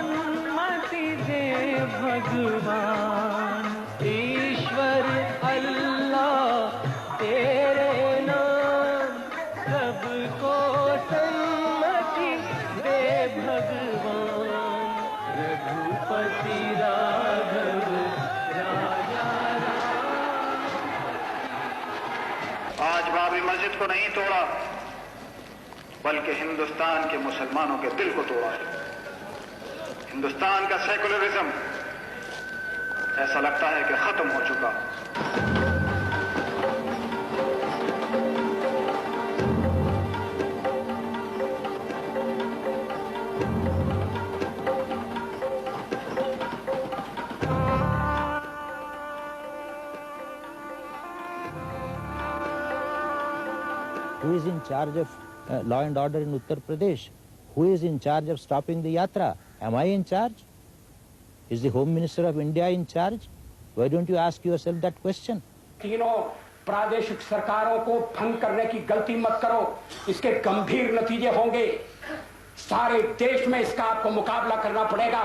सन्मति दे भगवान ईश्वर अल्लाह तेरे नाम सबको सन्मति दे भगवान रघुपति राघव राजा राम। आज बाबरी मस्जिद को नहीं तोड़ा बल्कि हिंदुस्तान के मुसलमानों के दिल को तोड़ा है। हिंदुस्तान का सेकुलरिज्म ऐसा लगता है कि खत्म हो चुका। Who is in charge of law and order in Uttar Pradesh? Who is in charge of stopping the yatra? Am I in charge? Is the Home Minister of India in charge? Why don't you ask yourself that question? तीनों प्रादेशिक सरकारों को भंग करने की गलती मत करो, इसके गंभीर नतीजे होंगे। सारे देश में इसका आपको मुकाबला करना पड़ेगा।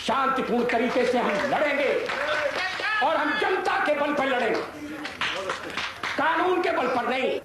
शांतिपूर्ण तरीके से हम लड़ेंगे और हम जनता के बल पर लड़ेंगे, कानून के बल पर नहीं।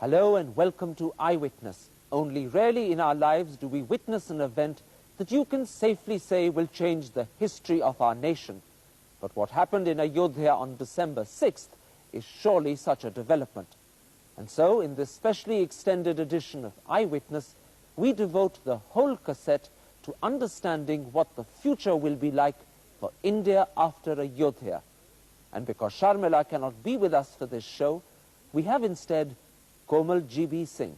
Hello and welcome to Eyewitness. Only rarely in our lives do we witness an event that you can safely say will change the history of our nation. But what happened in Ayodhya on December 6th is surely such a development. And so, in this specially extended edition of Eyewitness, we devote the whole cassette to understanding what the future will be like for India after Ayodhya. And because Sharmila cannot be with us for this show, we have instead Komal GB Singh.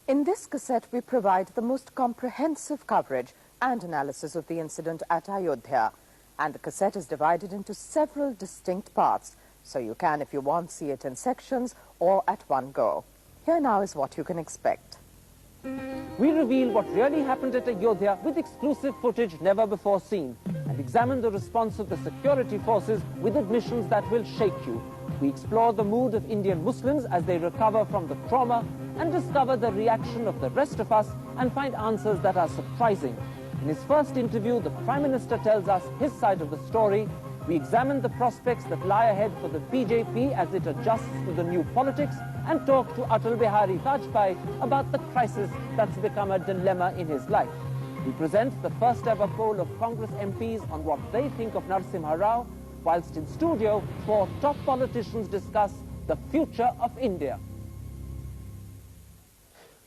In this cassette, we provide the most comprehensive coverage and analysis of the incident at Ayodhya. And the cassette is divided into several distinct parts, so you can, if you want, see it in sections or at one go. Here now is what you can expect. We reveal what really happened at Ayodhya with exclusive footage never before seen, and examine the response of the security forces with admissions that will shake you. We explore the mood of Indian Muslims as they recover from the trauma and discover the reaction of the rest of us and find answers that are surprising. In his first interview, the Prime Minister tells us his side of the story. We examine the prospects that lie ahead for the BJP as it adjusts to the new politics and talk to Atal Bihari Vajpayee about the crisis that's become a dilemma in his life. We present the first ever poll of Congress MPs on what they think of Narasimha Rao, whilst in studio, 4 top politicians discuss the future of India.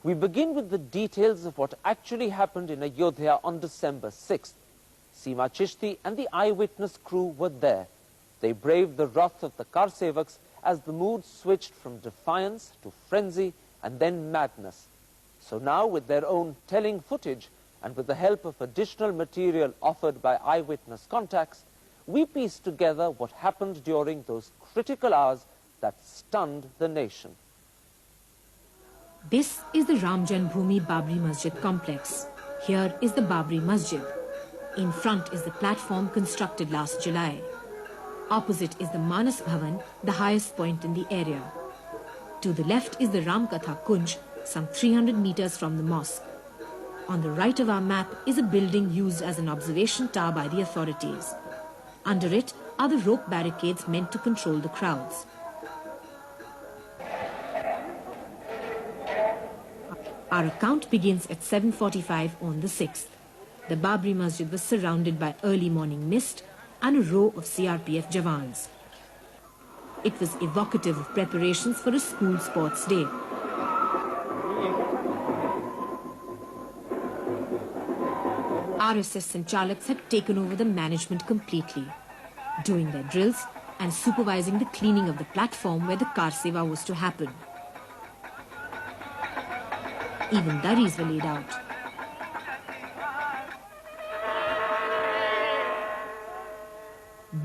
We begin with the details of what actually happened in Ayodhya on December 6th. Seema Chishti and the Eyewitness crew were there. They braved the wrath of the Karsevaks as the mood switched from defiance to frenzy and then madness. So now, with their own telling footage and with the help of additional material offered by eyewitness contacts, we pieced together what happened during those critical hours that stunned the nation. This is the Ram Janmabhoomi Babri Masjid complex. Here is the Babri Masjid. In front is the platform constructed last July. Opposite is the Manas Bhavan, the highest point in the area. To the left is the Ram Katha Kunj, some 300 meters from the mosque. On the right of our map is a building used as an observation tower by the authorities. Under it are the rope barricades meant to control the crowds. Our account begins at 7:45 on the 6th. The Babri Masjid was surrounded by early morning mist and a row of CRPF Jawans. It was evocative of preparations for a school sports day. RSS Sanchalaks had taken over the management completely, doing their drills and supervising the cleaning of the platform where the car seva was to happen. Even durries were laid out.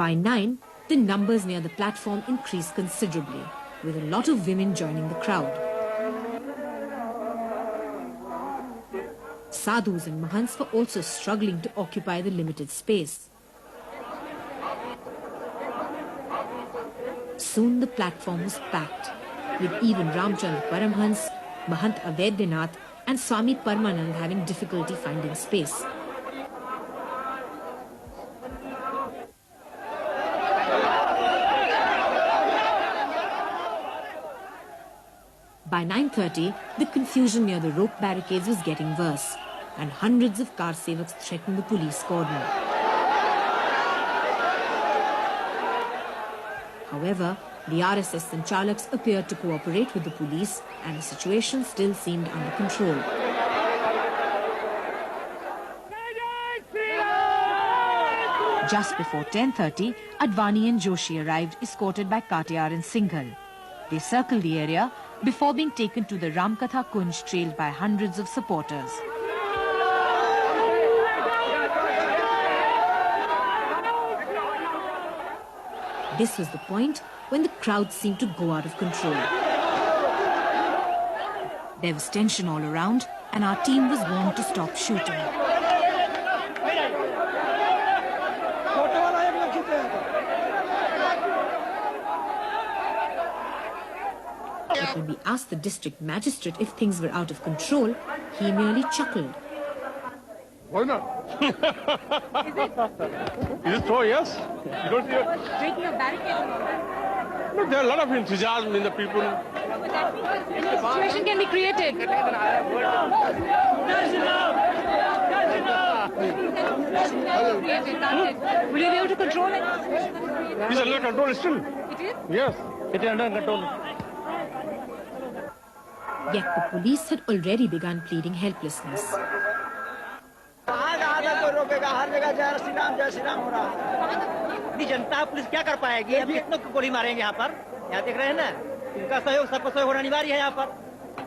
By 9, the numbers near the platform increased considerably, with a lot of women joining the crowd. Sadhus and Mahants were also struggling to occupy the limited space. Soon the platform was packed, with even Ramchandra Paramhans, Mahant Avedyanath and Swami Parmanand having difficulty finding space. By 9:30, the confusion near the rope barricades was getting worse, and hundreds of car sevaks threatened the police cordon. However, the RSS Sanchalaks appeared to cooperate with the police, and the situation still seemed under control. Just before 10:30, Advani and Joshi arrived, escorted by Katiyar and Singhal. They circled the area before being taken to the Ramkatha Kunj, trailed by hundreds of supporters. This was the point when the crowd seemed to go out of control. There was tension all around, and our team was warned to stop shooting. But when we asked the district magistrate if things were out of control, he merely chuckled. Why not? Is it so? Yes. You don't see it? Breaking a barricade. No, there are a lot of enthusiasm in the people. A situation can be created. Will you be able to control it? It's under control still. It is? Yes, it is under control. Yet the police had already begun pleading helplessness. Janata police क्या कर पाएगी? हम कितनों को गोली मारेंगे यहाँ पर? यहाँ देख रहे हैं ना, इनका सहयोग, सबका सहयोग होना अनिवार्य है यहाँ पर.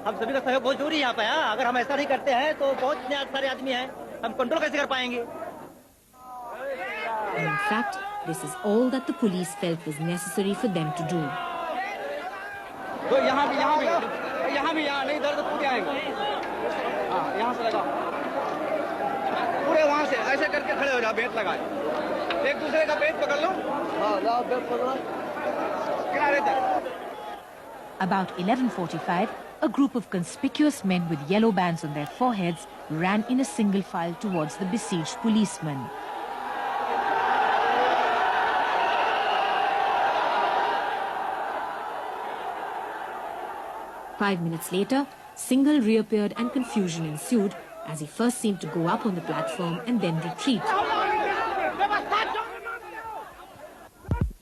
हम सभी का सहयोग बहुत जरूरी है यहाँ पे. अगर हम ऐसा नहीं करते हैं तो बहुत सारे आदमी हैं, हम कंट्रोल कैसे कर पाएंगे? In fact, this is all that the police felt was necessary for them to do. तो यहाँ भी नहीं इधर तो पूरे आएंगे. यहाँ से लगाओ. पूरे वहाँ से ऐसे करके खड़े हो जाओ, बेत लगाए. एक दूसरे का बेत पकड़ लो. हाँ, लाओ बेत पकड़ो. किनारे तक. About 11:45, a group of conspicuous men with yellow bands on their foreheads ran in a single file towards the besieged policemen. Five minutes later, Singhal reappeared and confusion ensued as he first seemed to go up on the platform and then retreat.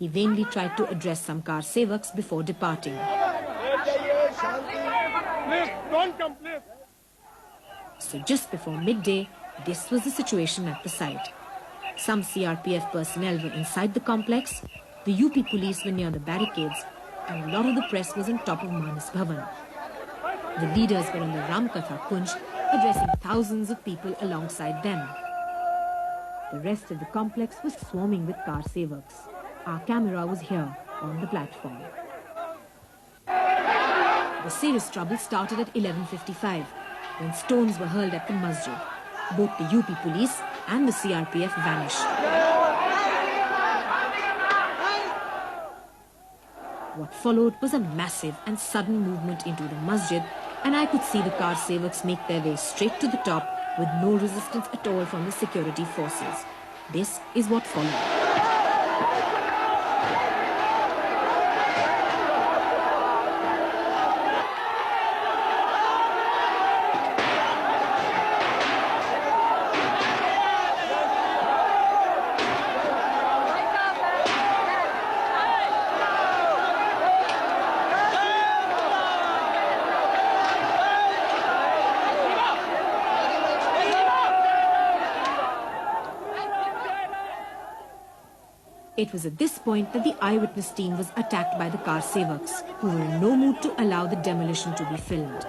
He vainly tried to address some car sevaks before departing. So just before midday, this was the situation at the site. Some CRPF personnel were inside the complex, the UP police were near the barricades, and a lot of the press was on top of Manas Bhavan. The leaders were on the Ramkatha Kunj, addressing thousands of people alongside them. The rest of the complex was swarming with car sevaks. Our camera was here on the platform. The serious trouble started at 11:55 when stones were hurled at the masjid. Both the UP police and the CRPF vanished. What followed was a massive and sudden movement into the masjid, and I could see the car sevaks make their way straight to the top with no resistance at all from the security forces. This is what followed. It was at this point that the eyewitness team was attacked by the car sevaks, who were in no mood to allow the demolition to be filmed.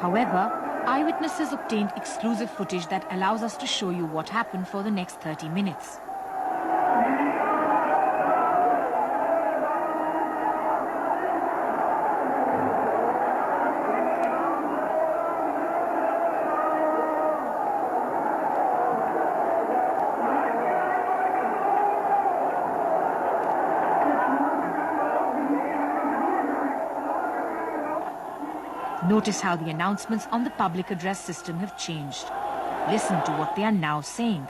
However, eyewitnesses obtained exclusive footage that allows us to show you what happened for the next 30 minutes. Notice how the announcements on the public address system have changed. Listen to what they are now saying.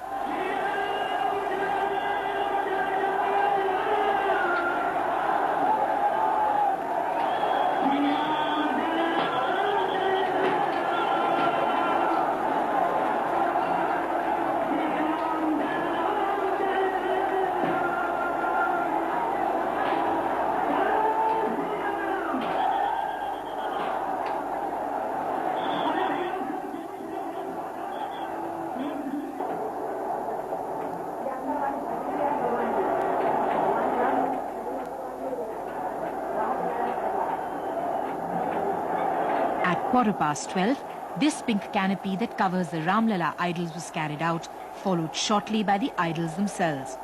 At 12:15, this pink canopy that covers the Ramlala idols was carried out, followed shortly by the idols themselves.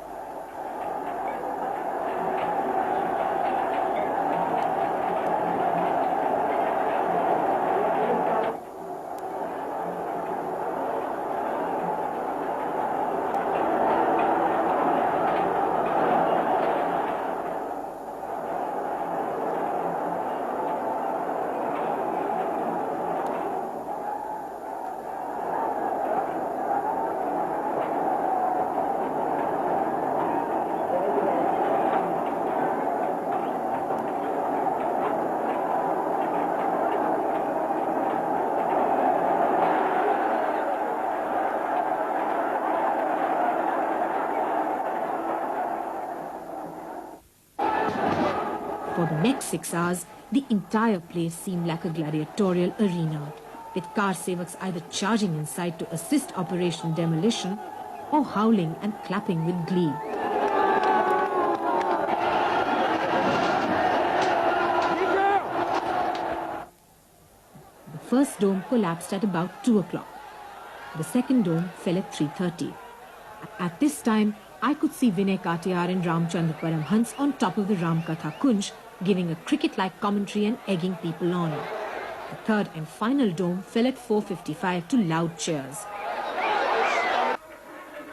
For the next 6 hours, the entire place seemed like a gladiatorial arena, with car sevaks either charging inside to assist Operation Demolition or howling and clapping with glee. The first dome collapsed at about 2 o'clock. The second dome fell at 3:30. At this time, I could see Vinay Katiyar and Ramchandra Paramhans on top of the Ramkatha Kunj, giving a cricket-like commentary and egging people on. The third and final dome fell at 4:55 to loud cheers.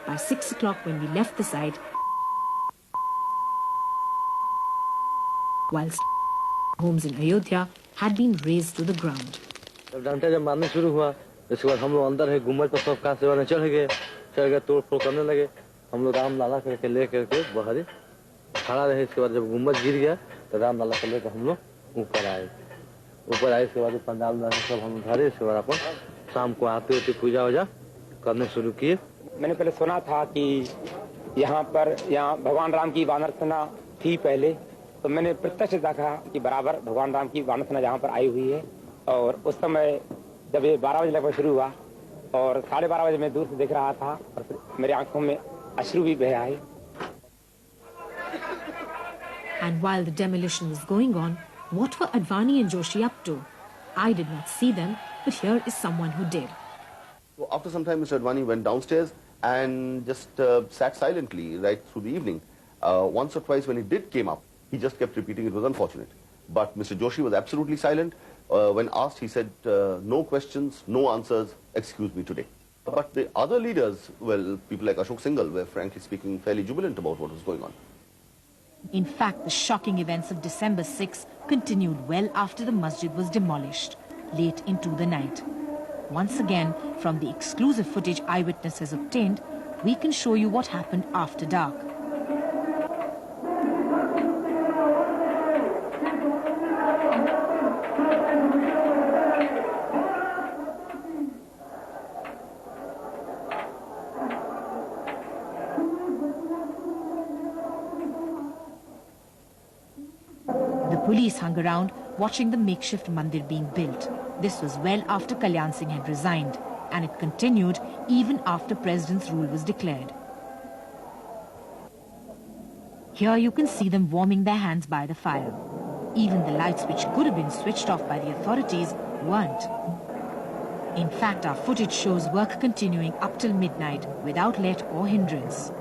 By 6 o'clock when we left the site, whilst homes in Ayodhya had been razed to the ground. जब मारना शुरू हुआ, इसके बाद हम लोग अंदर है गुम्बद पर सब कांसे वाले चढ़ गए तोड़ फोड़ करने लगे। हम लोग राम लाला करके ले करके बाहर खड़ा रहे। इसके बाद जब गुम्बद गिर गया तो राम लाला को लेकर हम लोग ऊपर आए। इसके बाद पंडाल सब हम उठारे। इसके बाद अपन शाम को आते होते पूजा वूजा करने शुरू किए। मैंने पहले सुना था कि यहाँ भगवान राम की वानर सेना थी पहले, तो मैंने प्रत्यक्ष देखा कि बराबर भगवान राम की वानर सेना जहाँ पर आई हुई है। और उस समय जब ये 12 बजे लगभग शुरू हुआ और 12:30 बजे मैं दूर से देख रहा था और फिर मेरी आंखों में अश्रु भी बह आए। And while the demolition was going on, what were Advani and Joshi up to? I did not see them, but here is someone who did. So after some time, Mr. Advani went downstairs and just sat silently right through the evening. Once or twice when he did came up, he just kept repeating it was unfortunate. But Mr. Joshi was absolutely silent. When asked, he said, no questions, no answers, excuse me today. But the other leaders, well, people like Ashok Singhal were frankly speaking fairly jubilant about what was going on. In fact, the shocking events of December 6 continued well after the masjid was demolished, late into the night. Once again, from the exclusive footage eyewitnesses obtained, we can show you what happened after dark. The police hung around watching the makeshift mandir being built. This was well after Kalyan Singh had resigned, and it continued even after President's rule was declared. Here you can see them warming their hands by the fire. Even the lights which could have been switched off by the authorities weren't. In fact, our footage shows work continuing up till midnight without let or hindrance.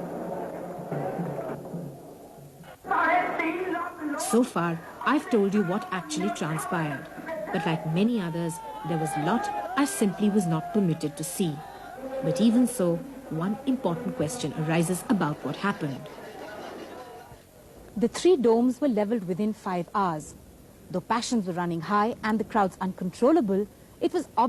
So far, I've told you what actually transpired. But like many others, there was a lot I simply was not permitted to see. But even so, one important question arises about what happened. The 3 domes were leveled within 5 hours. Though passions were running high and the crowds uncontrollable, it was obvious